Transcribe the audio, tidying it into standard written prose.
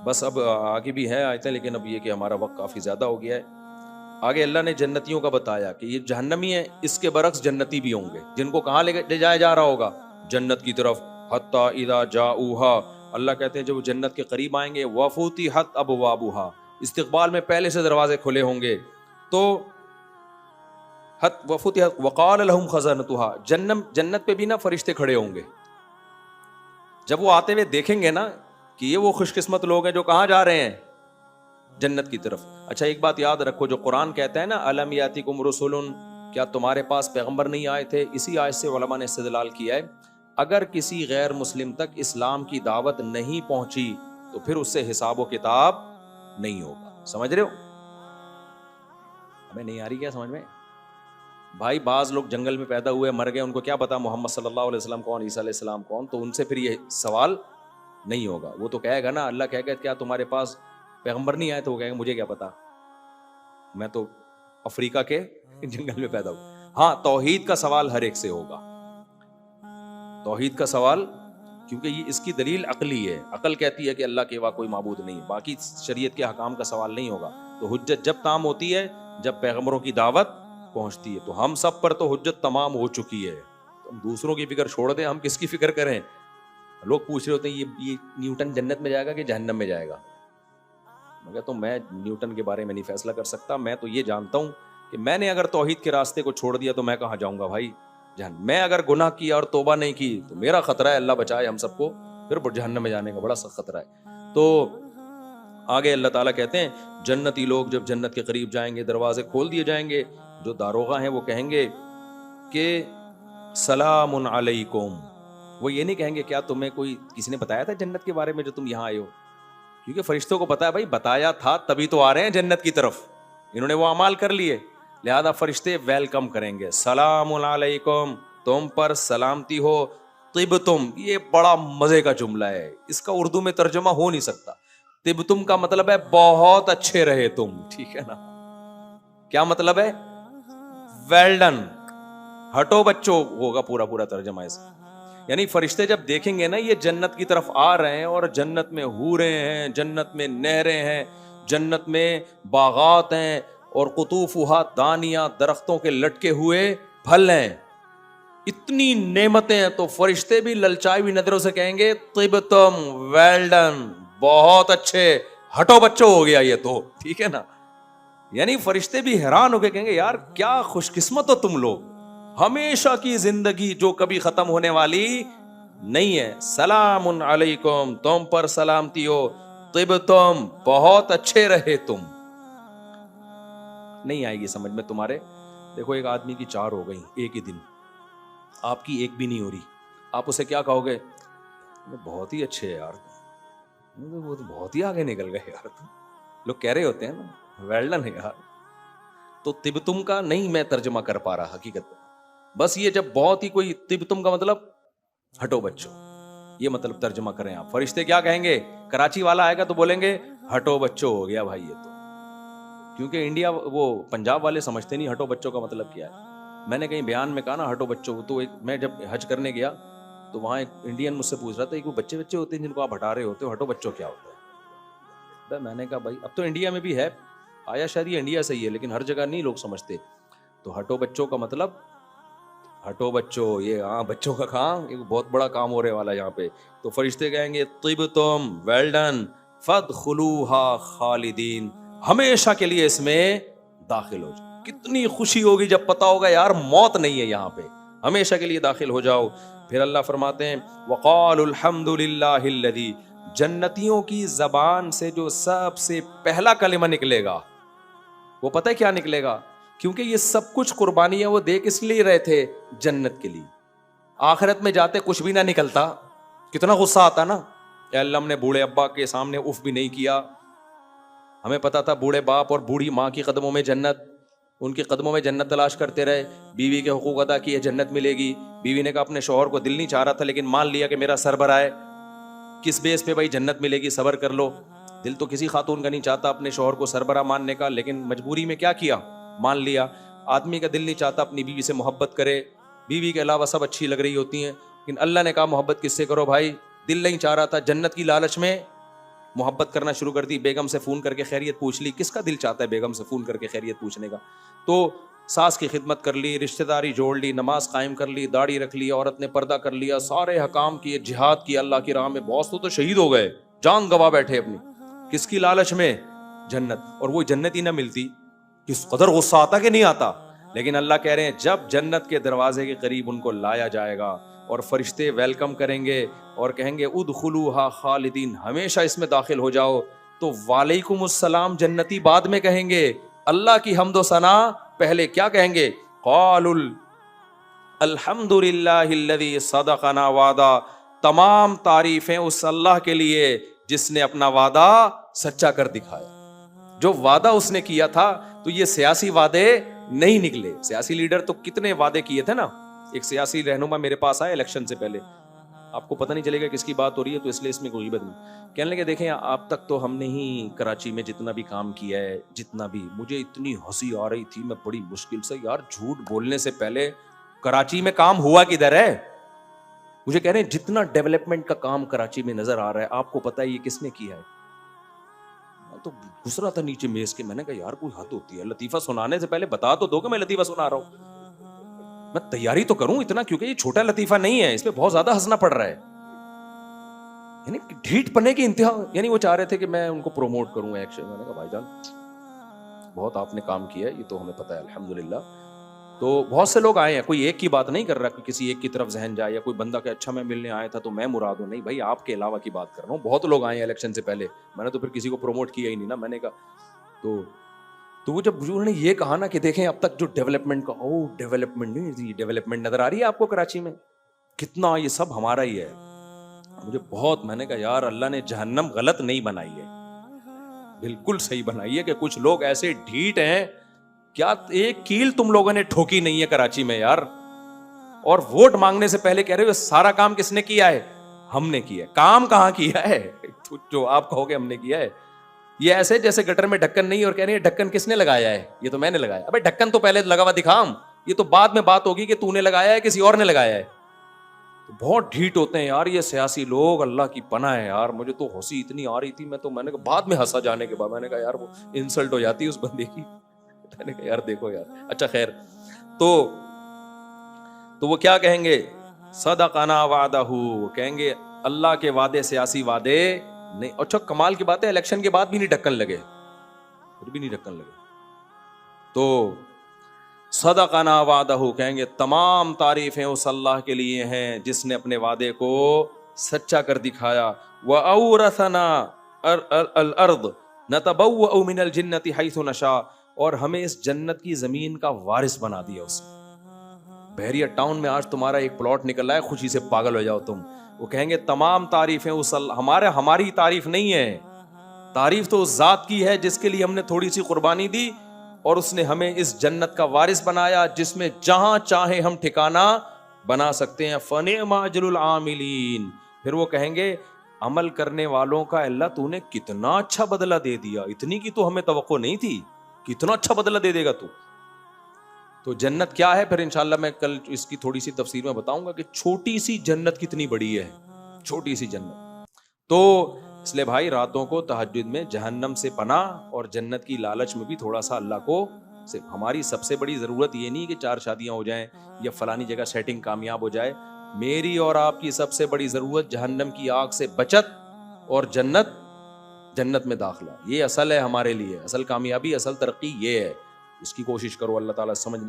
بس اب آگے بھی ہے آیتیں، لیکن اب یہ کہ ہمارا وقت کافی زیادہ ہو گیا ہے. آگے اللہ نے جنتیوں کا بتایا کہ یہ جہنمی ہیں، اس کے برعکس جنتی بھی ہوں گے، جن کو کہاں لے جایا جا رہا ہوگا؟ جنت کی طرف. حتی اذا جاؤہا، اللہ کہتے ہیں جب وہ جنت کے قریب آئیں گے، وفتحت ابوابہا، استقبال میں پہلے سے دروازے کھلے ہوں گے. تو وفتحت وقال لہم خزنتہا، جنت پہ بھی نا فرشتے کھڑے ہوں گے. جب وہ آتے ہوئے دیکھیں گے نا کہ یہ وہ خوش قسمت لوگ ہیں جو کہاں جا رہے ہیں؟ جنت کی طرف. اچھا ایک بات یاد رکھو، جو قرآن کہتا ہے نا الم یاتکم رسل، کیا تمہارے پاس پیغمبر نہیں آئے تھے؟ اسی آیت سے علماء نے استدلال کیا ہے اگر کسی غیر مسلم تک اسلام کی دعوت نہیں پہنچی تو پھر اس سے حساب و کتاب نہیں ہوگا. سمجھ رہے ہو؟ ہمیں نہیں آ رہی کیا سمجھ میں؟ بھائی بعض لوگ جنگل میں پیدا ہوئے مر گئے، ان کو کیا پتا محمد صلی اللہ علیہ وسلم کون، عیسیٰ علیہ السلام کون، تو ان سے پھر یہ سوال نہیں ہوگا. وہ تو کہے گا نا، اللہ کہے گا کیا تمہارے پاس پیغمبر نہیں آئے؟ تو وہ کہے گا مجھے کیا پتا، میں تو افریقہ کے جنگل میں پیدا ہوں. ہاں توحید کا سوال ہر ایک سے ہوگا، توحید کا سوال، کیونکہ یہ اس کی دلیل عقلی ہے. عقل کہتی ہے کہ اللہ کے سوا کوئی معبود نہیں، باقی شریعت کے احکام کا سوال نہیں ہوگا. تو حجت جب تام ہوتی ہے جب پیغمبروں کی دعوت پہنچتی ہے. تو ہم سب پر تو حجت تمام ہو چکی ہے، تو ہم دوسروں کی فکر چھوڑ دیں، ہم کس کی فکر کریں؟ لوگ پوچھ رہے ہوتے ہیں یہ نیوٹن جنت میں جائے گا کہ جہنم میں جائے گا؟ مگر تو میں نیوٹن کے بارے میں نہیں فیصلہ کر سکتا. میں تو یہ جانتا ہوں کہ میں نے اگر توحید کے راستے کو چھوڑ دیا تو میں کہاں جاؤں گا بھائی؟ جہنم. میں اگر گناہ کیا اور توبہ نہیں کی تو میرا خطرہ ہے، اللہ بچائے ہم سب کو، پھر جہنم میں جانے کا بڑا سخت خطرہ ہے. تو آگے اللہ تعالیٰ کہتے ہیں جنتی لوگ جب جنت کے قریب جائیں گے دروازے کھول دیے جائیں گے، جو داروغہ ہیں وہ کہیں گے کہ سلام علیکم. وہ یہ نہیں کہیں گے کیا تمہیں کوئی کسی نے بتایا تھا جنت کے بارے میں جو تم یہاں آئے ہو؟ کیونکہ فرشتوں کو پتا ہے بھائی بتایا تھا تبھی تو آ رہے ہیں جنت کی طرف، انہوں نے وہ اعمال کر لیے، لہذا فرشتے ویلکم کریں گے. سلام علیکم، تم پر سلامتی ہو، طبتم. یہ بڑا مزے کا جملہ ہے، اس کا اردو میں ترجمہ ہو نہیں سکتا. طبتم کا مطلب ہے بہت اچھے رہے تم، ٹھیک ہے نا؟ کیا مطلب ہے؟ ویل ڈن، ہٹو بچوں ہوگا پورا ترجمہ اس. یعنی فرشتے جب دیکھیں گے نا یہ جنت کی طرف آ رہے ہیں، اور جنت میں حوریں ہیں، جنت میں نہریں ہیں، جنت میں باغات ہیں، اور قطوفہا دانیہ، درختوں کے لٹکے ہوئے پھل ہیں، اتنی نعمتیں ہیں، تو فرشتے بھی للچائی ہوئی نظروں سے کہیں گے طبتم، ویل ڈن، بہت اچھے، ہٹو بچوں ہو گیا یہ تو، ٹھیک ہے نا؟ یعنی فرشتے بھی حیران ہو کے کہیں گے یار کیا خوش قسمت ہو تم لوگ، ہمیشہ کی زندگی جو کبھی ختم ہونے والی نہیں ہے. سلام علیکم، تم پر سلامتی ہو، طبتم، بہت اچھے رہے تم. نہیں آئے گی سمجھ میں تمہارے؟ دیکھو ایک آدمی کی 4 ہو گئی ایک ہی دن، آپ کی ایک بھی نہیں ہو رہی، آپ اسے کیا کہو گے؟ بہت ہی اچھے ہے یار، وہ تو بہت ہی آگے نکل گئے یار. لوگ کہہ رہے ہوتے ہیں نا ویل ڈن ہے یار. تو طبتم کا نہیں میں ترجمہ کر پا رہا حقیقت، بس یہ جب بہت ہی کوئی، طبتم کا مطلب ہٹو بچوں، یہ مطلب ترجمہ کریں آپ. فرشتے کیا کہیں گے؟ کراچی والا آئے گا تو بولیں گے ہٹو بچوں ہو گیا بھائی یہ تو، کیونکہ انڈیا وہ پنجاب والے سمجھتے نہیں ہٹو بچوں کا مطلب کیا ہے. میں نے کہیں بیان میں کہا نا ہٹو بچوں، تو میں جب حج کرنے گیا تو وہاں ایک انڈین مجھ سے پوچھ رہا تھا کہ وہ بچے ہوتے ہیں جن کو آپ ہٹا رہے ہوتے ہو، ہٹو بچوں کیا ہوتا ہے؟ میں نے کہا بھائی اب تو انڈیا میں بھی ہے، آیا شاید یہ انڈیا سے ہی ہے لیکن ہر جگہ نہیں لوگ سمجھتے. تو ہٹو بچوں کا مطلب ہٹو بچوں، یہ ہاں بچوں کا کام، ایک بہت بڑا کام ہو رہے والا یہاں پہ. تو فرشتے کہیں گے طبتم، ویل ڈن، فادخلوہا خالدین، ہمیشہ کے لیے اس میں داخل ہو جاؤ. کتنی خوشی ہوگی جب پتا ہوگا یار موت نہیں ہے یہاں پہ، ہمیشہ کے لیے داخل ہو جاؤ. پھر اللہ فرماتے ہیں وقالوا الحمد للہ الذی، جنتیوں کی زبان سے جو سب سے پہلا کلمہ نکلے گا وہ پتہ ہے کیا نکلے گا؟ کیونکہ یہ سب کچھ قربانیاں وہ دے کس لیے رہے تھے؟ جنت کے لیے. آخرت میں جاتے کچھ بھی نہ نکلتا، کتنا غصہ آتا نا، اے اللہ ہم نے بوڑھے ابا کے سامنے اف بھی نہیں کیا، ہمیں پتا تھا بوڑھے باپ اور بوڑھی ماں کی قدموں میں جنت، ان کے قدموں میں جنت تلاش کرتے رہے، بیوی کے حقوق ادا کیے جنت ملے گی. بیوی نے کہا اپنے شوہر کو، دل نہیں چاہ رہا تھا لیکن مان لیا کہ میرا سربراہ آئے، کس بیس پہ بھائی جنت ملے گی، صبر کر لو. دل تو کسی خاتون کا نہیں چاہتا اپنے شوہر کو سربراہ ماننے کا، لیکن مجبوری میں کیا کیا؟ مان لیا. آدمی کا دل نہیں چاہتا اپنی بیوی سے محبت کرے، بیوی کے علاوہ سب اچھی لگ رہی ہوتی ہیں، لیکن اللہ نے کہا محبت کس سے کرو بھائی؟ دل نہیں چاہ رہا تھا، جنت کی لالچ میں محبت کرنا شروع کر دی, بیگم سے فون کر کے خیریت پوچھ لی. کس کا دل چاہتا ہے بیگم سے فون کر کے خیریت پوچھنے کا؟ تو ساس کی خدمت کر لی, رشتہ داری جوڑ لی, نماز قائم کر لی, داڑھی رکھ لی, عورت نے پردہ کر لیا, سارے حکام کیے, جہاد کیا اللہ کی راہ میں. بہت تو شہید ہو گئے, جان گوا بیٹھے اپنی, کس کی لالچ میں؟ جنت. اور وہ جنت ہی نہ ملتی, کس قدر غصہ آتا کہ نہیں آتا. لیکن اللہ کہہ رہے ہیں جب جنت کے دروازے کے قریب ان کو لایا جائے گا اور فرشتے ویلکم کریں گے اور کہیں گے ادخلوها خالدین, ہمیشہ اس میں داخل ہو جاؤ, تو وعلیکم السلام جنتی بعد میں کہیں گے, اللہ کی حمد و ثنا پہلے کیا کہیں گے؟ قالوا الحمد للہ الذی صدقنا وعدہ, تمام تعریفیں اس اللہ کے لیے جس نے اپنا وعدہ سچا کر دکھایا. جو وعدہ اس نے کیا تھا, تو یہ سیاسی وعدے نہیں نکلے. سیاسی لیڈر تو کتنے وعدے کیے تھے نا. ایک سیاسی رہنما میرے پاس آئے الیکشن سے پہلے, آپ کو پتہ نہیں چلے گا کس کی بات ہو رہی ہے, تو اس لیے اس میں کوئی غیبت نہیں. کہنے لگے دیکھیں آپ تک تو ہم نے ہی کراچی میں جتنا بھی کام کیا ہے, جتنا بھی, مجھے اتنی ہنسی آ رہی تھی, میں بڑی مشکل سے, یار جھوٹ بولنے سے پہلے کراچی میں کام ہوا کدھر ہے؟ مجھے کہہ رہے ہیں جتنا ڈیولپمنٹ کا کام کراچی میں نظر آ رہا ہے, آپ کو پتہ ہے یہ کس نے کیا ہے؟ میں تو گھس رہا تھا نیچے میز کے, میں نے کہا یار کوئی حد ہوتی ہے, لطیفہ سنانے سے پہلے بتا تو دو کہ میں لطیفہ سنا رہا ہوں, میں تیاری تو کروں اتنا, کیونکہ یہ چھوٹا لطیفہ نہیں ہے, اس پہ بہت زیادہ ہنسنا پڑ رہا ہے. یعنی ڈھیٹ پنے کی انتہا. یعنی وہ چاہ رہے تھے کہ میں ان کو پروموٹ کروں ایکشن. میں نے کہا بھائی جان بہت آپ نے کام کیا ہے, یہ تو ہمیں پتہ ہے الحمدللہ. تو بہت سے لوگ آئے ہیں, کوئی ایک کی بات نہیں کر رہا کہ کسی ایک کی طرف ذہن جائے, یا کوئی بندہ کہ اچھا میں ملنے آیا تھا تو میں مراد ہوں. نہیں بھائی, آپ کے علاوہ کی بات کر رہا ہوں. بہت لوگ آئے ہیں الیکشن سے پہلے, میں نے تو پھر کسی کو پروموٹ کیا ہی نہیں نا. میں نے کہا تو وہ جب انہوں نے یہ کہا نا کہ دیکھیں اب تک جو ڈیولپمنٹ کا, ڈیولپمنٹ نہیں, ڈیولپمنٹ نظر آ رہی ہے آپ کو کراچی میں کتنا, یہ سب ہمارا ہی ہے. مجھے بہت, میں نے کہا یار اللہ نے جہنم غلط نہیں بنائی ہے, بالکل صحیح بنائی ہے. کہ کچھ لوگ ایسے ڈھیٹ ہیں, کیا ایک کیل تم لوگوں نے ٹھوکی نہیں ہے کراچی میں یار, اور ووٹ مانگنے سے پہلے کہہ رہے ہو سارا کام کس نے کیا ہے؟ ہم نے کیا ہے. کام کہاں کیا ہے جو آپ کہو گے ہم نے کیا ہے؟ یہ ایسے جیسے گٹر میں ڈھکن نہیں اور کہہ رہے ہیں ڈھکن کس نے لگایا ہے؟ یہ تو میں نے لگایا. ابے ڈھکن تو پہلے لگا ہوا دکھام, یہ تو بعد میں بات ہوگی کہ تو نے لگایا ہے کسی اور نے لگایا ہے. بہت ڈھیٹ ہوتے ہیں یار یہ سیاسی لوگ, اللہ کی پناہ ہے یار. مجھے تو ہنسی اتنی آ رہی تھی, میں نے کہا بعد میں ہنسا جانے کے بعد, میں نے کہا یار وہ انسلٹ ہو جاتی ہے اس بندے کی. میں نے کہا یار دیکھو یار, اچھا خیر. تو وہ کیا کہیں گے؟ صدقنا وعدہ, کہیں گے اللہ کے وعدے سیاسی وعدے نہیں. اچھا کمال کی بات ہے الیکشن کے بعد بھی نہیں ڈھکن لگے, پھر بھی نہیں ڈھکن لگے. تو صدقنا وعدہ, کہیں گے تمام تعریفیں اس اللہ کے لیے ہیں جس نے اپنے وعدے کو سچا کر دکھایا. وَأَوْرَثَنَا الْأَرْضَ نَتَبَوَّأُ مِنَ الْجِنَّةِ حَيْثُ نَشَاءُ, اور ہمیں اس جنت کی زمین کا وارث بنا دیا اس نے. بحریہ ٹاؤن میں آج تمہارا ایک پلاٹ نکل رہا ہے, خوشی سے پاگل ہو جاؤ تم. وہ کہیں گے تمام تعریفیں اس ہماری تعریف نہیں ہے, تعریف تو اس ذات کی ہے جس کے لیے ہم نے تھوڑی سی قربانی دی اور اس نے ہمیں اس جنت کا وارث بنایا جس میں جہاں چاہے ہم ٹھکانہ بنا سکتے ہیں. فَنِعْمَ أَجْرُ الْعَامِلِينَ, پھر وہ کہیں گے عمل کرنے والوں کا اللہ تو نے کتنا اچھا بدلہ دے دیا, اتنی کی تو ہمیں توقع نہیں تھی, کتنا اچھا بدلہ دے دے گا تو. تو جنت کیا ہے پھر انشاءاللہ میں کل اس کی تھوڑی سی تفسیر میں بتاؤں گا کہ چھوٹی سی جنت کتنی بڑی ہے, چھوٹی سی جنت. تو اس لیے بھائی راتوں کو تہجد میں جہنم سے پناہ اور جنت کی لالچ میں بھی تھوڑا سا اللہ کو, ہماری سب سے بڑی ضرورت یہ نہیں کہ 4 شادیاں ہو جائیں یا فلانی جگہ سیٹنگ کامیاب ہو جائے. میری اور آپ کی سب سے بڑی ضرورت جہنم کی آگ سے بچت اور جنت میں داخلہ. یہ اصل ہے ہمارے لیے, اصل کامیابی, اصل ترقی یہ ہے. اس کی کوشش کرو, اللہ تعالیٰ سمجھنے